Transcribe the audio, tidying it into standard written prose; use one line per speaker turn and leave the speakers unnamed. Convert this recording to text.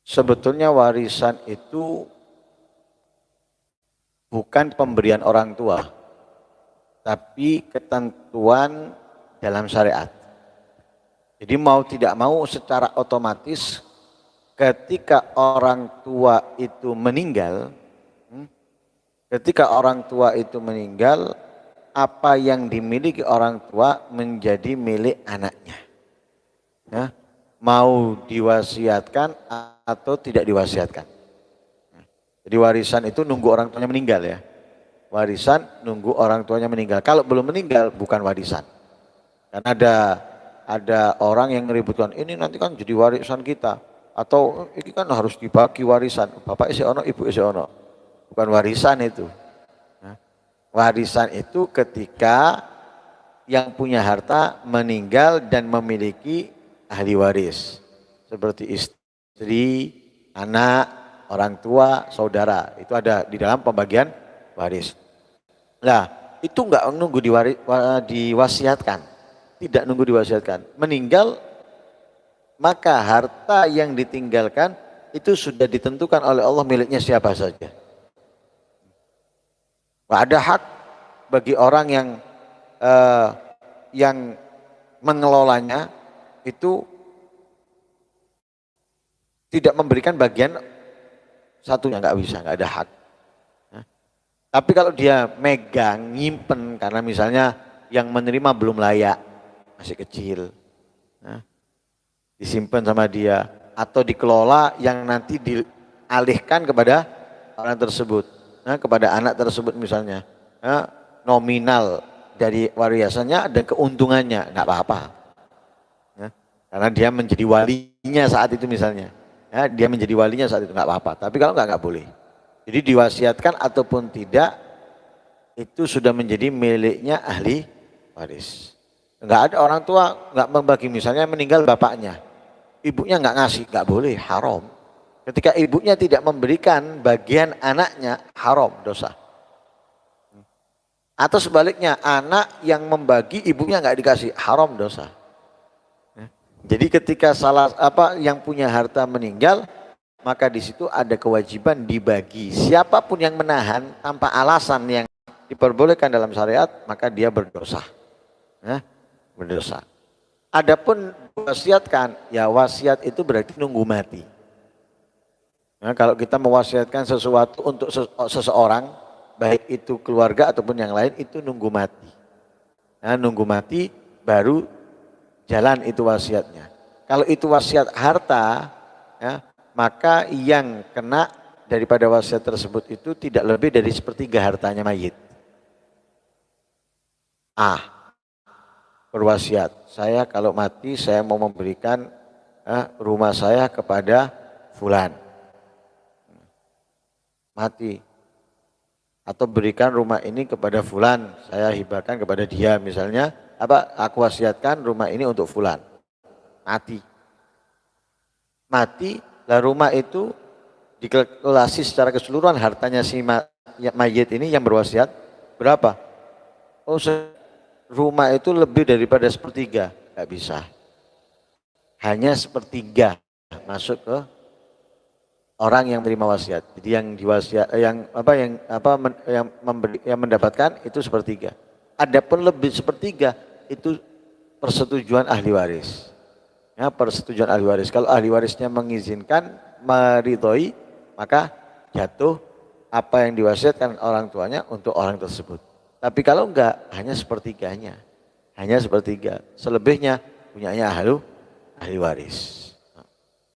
sebetulnya warisan itu bukan pemberian orang tua, tapi ketentuan dalam syariat. Jadi mau tidak mau secara otomatis ketika orang tua itu meninggal, apa yang dimiliki orang tua menjadi milik anaknya. Ya, mau diwasiatkan atau tidak diwasiatkan. Jadi warisan itu nunggu orang tuanya meninggal ya. Warisan nunggu orang tuanya meninggal. Kalau belum meninggal bukan warisan. Karena ada orang yang meributkan ini nanti kan jadi warisan kita. Atau ini kan harus dibagi warisan. Bapak isi ono, ibu isi ono. Bukan warisan itu. Warisan itu ketika yang punya harta meninggal dan memiliki ahli waris. Seperti istri, anak, orang tua, saudara. Itu ada di dalam pembagian waris. Nah, itu enggak nunggu diwasiatkan. Tidak nunggu diwasiatkan. Meninggal, maka harta yang ditinggalkan itu sudah ditentukan oleh Allah miliknya siapa saja. Nggak ada hak bagi orang yang mengelolanya itu tidak memberikan bagian satunya, nggak bisa, nggak ada hak. Tapi kalau dia megang, nyimpen karena misalnya yang menerima belum layak, masih kecil, disimpan sama dia atau dikelola yang nanti dialihkan kepada orang tersebut, kepada anak tersebut misalnya, nominal dari warisannya dan keuntungannya nggak apa-apa, karena dia menjadi walinya saat itu misalnya. Dia menjadi walinya saat itu nggak apa-apa, tapi kalau nggak boleh. Jadi diwasiatkan ataupun tidak itu sudah menjadi miliknya ahli waris. Nggak ada orang tua nggak membagi, misalnya meninggal bapaknya, ibunya nggak ngasih, nggak boleh, haram. Ketika ibunya tidak memberikan bagian anaknya, haram, dosa. Atau sebaliknya anak yang membagi ibunya nggak dikasih, haram, dosa. Jadi ketika yang punya harta meninggal, maka di situ ada kewajiban dibagi. Siapapun yang menahan tanpa alasan yang diperbolehkan dalam syariat, maka dia berdosa. Berdosa. Adapun wasiatkan, ya wasiat itu berarti nunggu mati. Kalau kita mewasiatkan sesuatu untuk seseorang, baik itu keluarga ataupun yang lain, itu nunggu mati. Nunggu mati baru jalan itu wasiatnya. Kalau itu wasiat harta, maka yang kena daripada wasiat tersebut itu tidak lebih dari sepertiga hartanya mayit. Berwasiat, saya kalau mati saya mau memberikan rumah saya kepada fulan. Mati. Atau berikan rumah ini kepada fulan, saya hibahkan kepada dia misalnya. Aku wasiatkan rumah ini untuk fulan. Mati, lah rumah itu dikalkulasi secara keseluruhan hartanya si mayit ini yang berwasiat berapa? Rumah itu lebih daripada sepertiga, nggak bisa. Hanya sepertiga masuk ke orang yang menerima wasiat. Jadi yang mendapatkan itu sepertiga. Adapun lebih sepertiga itu persetujuan ahli waris. Persetujuan ahli waris. Kalau ahli warisnya mengizinkan, meridhoi, maka jatuh apa yang diwasiatkan orang tuanya untuk orang tersebut. Tapi kalau enggak, hanya sepertiganya. Hanya sepertiga. Selebihnya punyanya ahli waris.